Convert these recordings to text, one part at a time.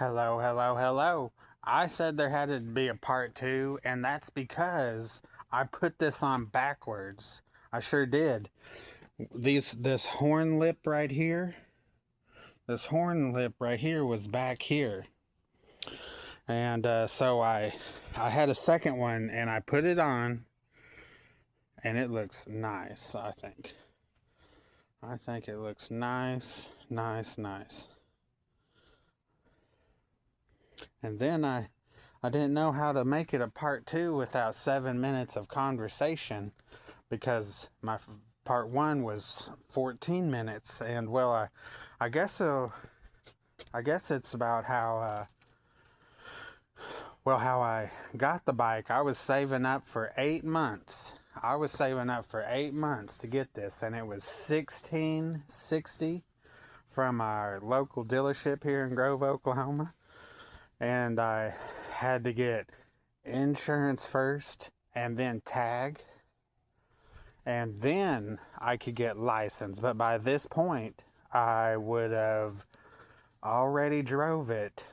Hello, hello, hello. I said there had to be a part two, and that's because I put this on backwards. I sure did. This horn lip right here, this horn lip right here was back here, and so I had a second one, and I put it on, and it looks nice. I think it looks nice, nice, nice. And then I didn't know how to make it a part two without 7 minutes of conversation because my part one was 14 minutes. And well, I guess so. I guess it's about how I got the bike. I was saving up for 8 months. I was saving up for 8 months to get this, and it was $16.60 from our local dealership here in Grove, Oklahoma. And I had to get insurance first and then tag, and then I could get licensed. But by this point, I would have already drove it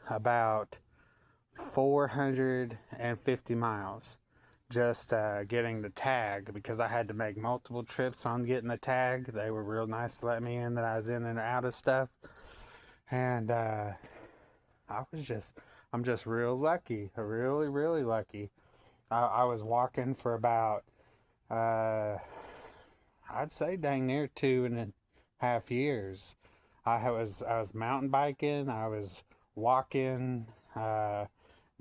about 450 miles just getting the tag, because I had to make multiple trips on getting the tag. They were real nice to let me in that I was in and out of stuff. And I'm just real lucky, really, really lucky. I was walking for about, I'd say dang near 2.5 years. I was mountain biking, I was walking,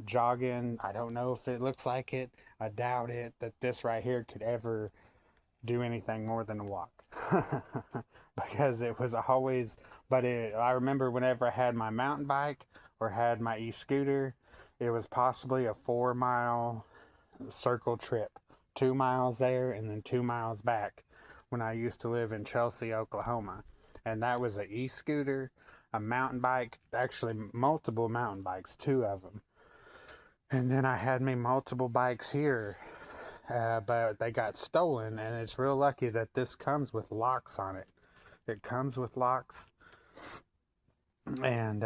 jogging. I don't know if it looks like it. I doubt it that this right here could ever do anything more than walk. Because it was always, I remember whenever I had my mountain bike or had my e-scooter, it was possibly a 4 mile circle trip, 2 miles there and then 2 miles back, when I used to live in Chelsea, Oklahoma. And that was an e-scooter, a mountain bike, actually multiple mountain bikes, two of them. And then I had me multiple bikes here, but they got stolen, and it's real lucky that this comes with locks on it. It comes with locks, and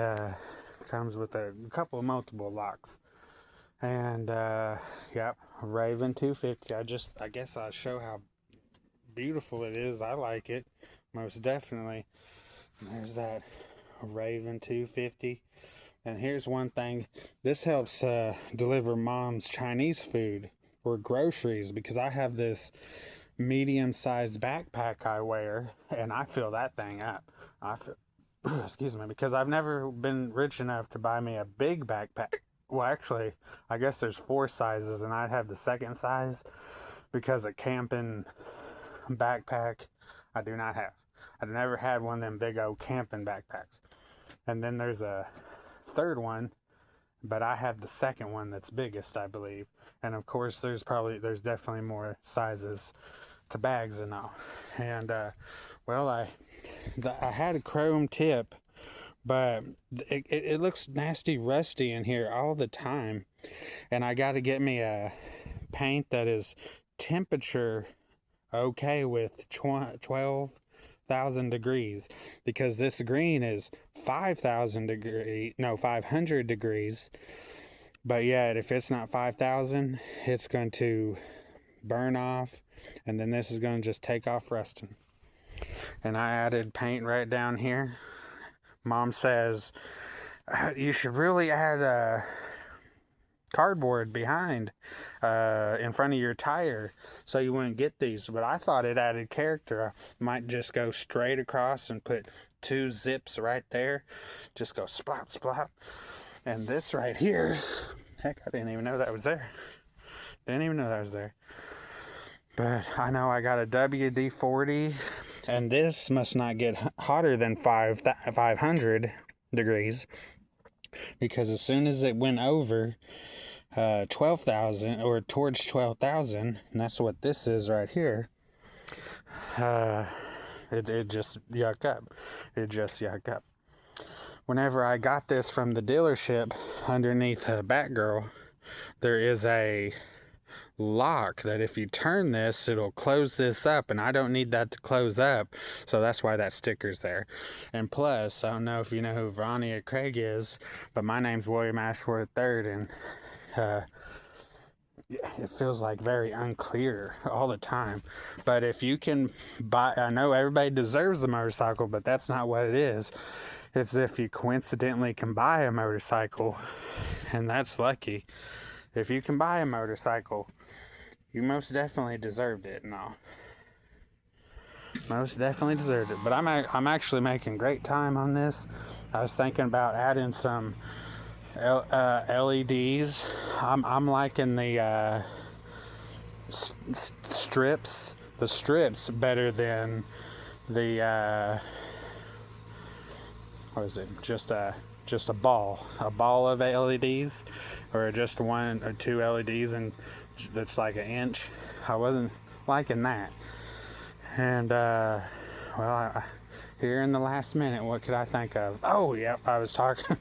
comes with a couple of multiple locks. And yep, Raven250. I guess I'll show how beautiful it is. I like it most definitely. There's that Raven250. And here's one thing, this helps deliver mom's Chinese food or groceries, because I have this medium-sized backpack I wear, and I fill that thing up. I feel, excuse me, because I've never been rich enough to buy me a big backpack. Well, actually, I guess there's 4 sizes, and I'd have the second size because a camping backpack I do not have. I've never had one of them big old camping backpacks. And then there's a third one, but I have the second one that's biggest, I believe. And of course, there's definitely more sizes to bags and all. And well, I had a chrome tip, but it looks nasty rusty in here all the time. And I got to get me a paint that is temperature okay with 12,000 degrees, because this green is 500 degrees. But yet, if it's not 5,000, it's going to burn off, and then this is going to just take off rusting. And I added paint right down here. Mom says you should really add cardboard behind in front of your tire so you wouldn't get these. But I thought it added character. I might just go straight across and put 2 zips right there. Just go splop, splop. And this right here, heck, I didn't even know that was there. But I know I got a WD-40, and this must not get hotter than 500 degrees, because as soon as it went over 12,000 or towards 12,000, and that's what this is right here, it just yuck up. Whenever I got this from the dealership, underneath Batgirl, there is a lock that if you turn this, it'll close this up, and I don't need that to close up, so that's why that sticker's there. And plus, I don't know if you know who Vania Craig is, but my name's William Ashworth III, and it feels like very unclear all the time. But if you can buy, I know everybody deserves a motorcycle, but that's not what it is. It's if you coincidentally can buy a motorcycle, and that's lucky. If you can buy a motorcycle, you most definitely deserved it. No, most definitely deserved it. But I'm actually making great time on this. I was thinking about adding some LEDs. I'm liking the strips. The strips better than the what is it? Just a ball of LEDs, or just one or two LEDs, and that's like an inch. I wasn't liking that, and well, here in the last minute, what could I think of? Oh, yep, I was talking,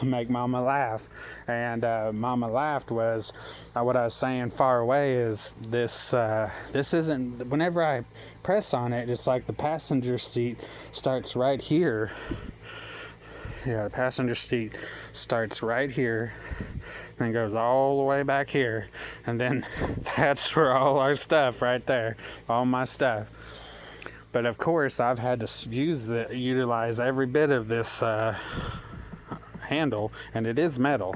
make Mama laugh. And Mama laughed was, what I was saying far away is this, this isn't, whenever I press on it, it's like the passenger seat starts right here. Yeah, the passenger seat starts right here and goes all the way back here. And then that's for all our stuff right there, all my stuff. But of course, I've had to utilize every bit of this handle, and it is metal.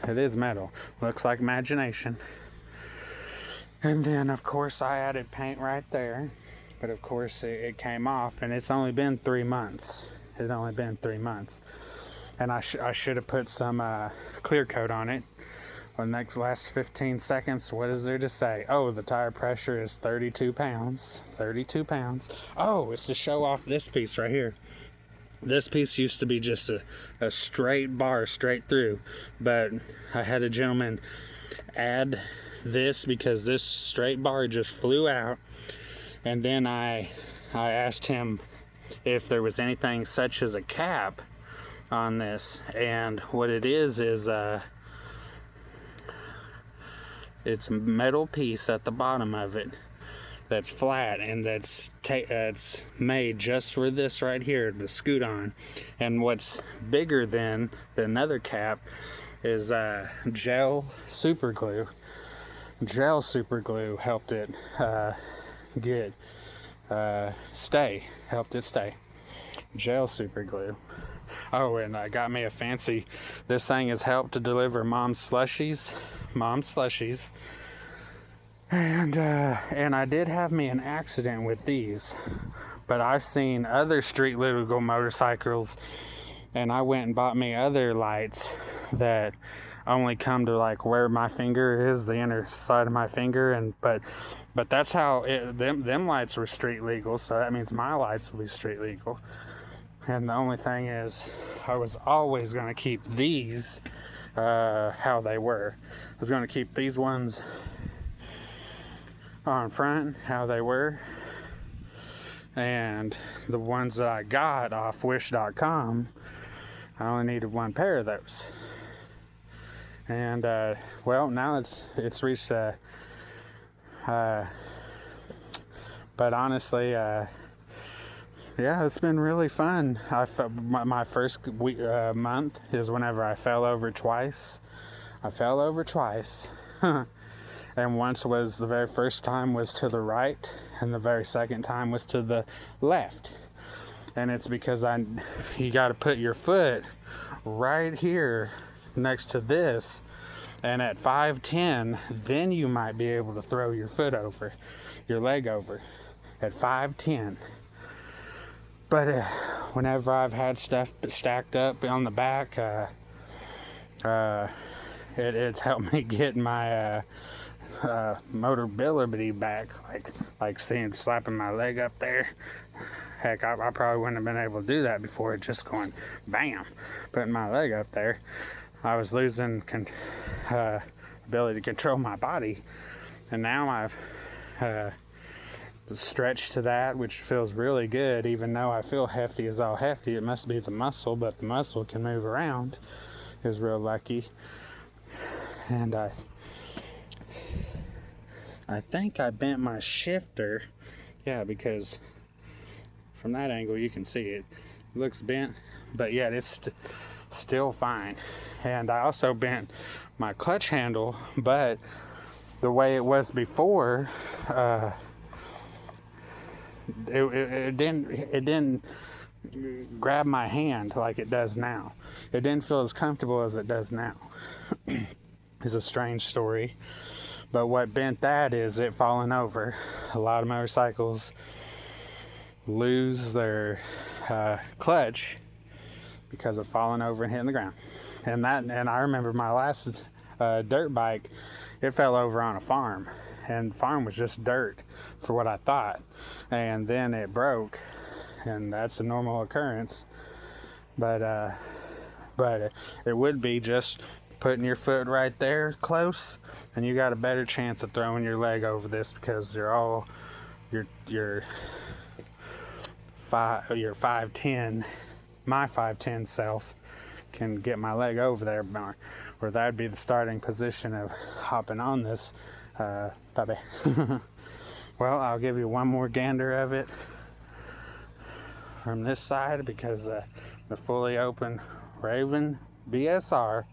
It is metal. Looks like imagination. And then, of course, I added paint right there. But of course, it came off, and it's only been 3 months. It's only been 3 months. And I should have put some clear coat on it. For the last 15 seconds, what is there to say? Oh, the tire pressure is 32 pounds. 32 pounds. Oh, it's to show off this piece right here. This piece used to be just a straight bar straight through. But I had a gentleman add this because this straight bar just flew out. And then I asked him if there was anything such as a cap on this. And what it is it's a metal piece at the bottom of it that's flat, and that's made just for this right here to scoot on. And what's bigger than the other cap is gel super glue. Gel super glue helped it stay. Helped it stay. Gel super glue. Oh, and I got me a fancy. This thing has helped to deliver mom's slushies. And I did have me an accident with these, but I've seen other street legal motorcycles, and I went and bought me other lights that only come to like where my finger is, the inner side of my finger, and but that's how them lights were street legal, so that means my lights will be street legal. And the only thing is, I was always going to keep these how they were. I was going to keep these ones on front how they were, and the ones that I got off wish.com, I only needed one pair of those. And well, now it's reached but honestly, yeah, it's been really fun. My first month is whenever I fell over twice. And once was, the very first time was to the right, and the very second time was to the left. And it's because you got to put your foot right here next to this, and at 5'10", then you might be able to throw your leg over at 5'10". But whenever I've had stuff stacked up on the back, it's helped me get my motorability back, like slapping my leg up there. Heck, I probably wouldn't have been able to do that before, just going bam, putting my leg up there. I was losing ability to control my body, and now I've stretched to that, which feels really good. Even though I feel hefty as all hefty, it must be the muscle, but the muscle can move around, is real lucky. And I think I bent my shifter. Yeah, because from that angle you can see it. It looks bent, but yet it's still fine. And I also bent my clutch handle, but the way it was before, it didn't grab my hand like it does now. It didn't feel as comfortable as it does now. It's a strange story, but what bent that is it falling over. A lot of motorcycles lose their clutch because of falling over and hitting the ground. And I remember my last dirt bike, it fell over on a farm, and the farm was just dirt for what I thought, and then it broke, and that's a normal occurrence. But it would be just putting your foot right there close, and you got a better chance of throwing your leg over this, because your 5'10", my 5'10" self can get my leg over there, or that'd be the starting position of hopping on this puppy. Well, I'll give you one more gander of it from this side, because the fully open Raven BSR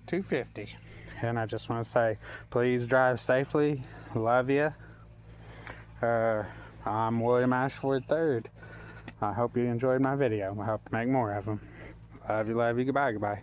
250. And I just want to say, please drive safely. Love you. I'm William Ashford III. I hope you enjoyed my video. I hope to make more of them. Love you, goodbye, goodbye.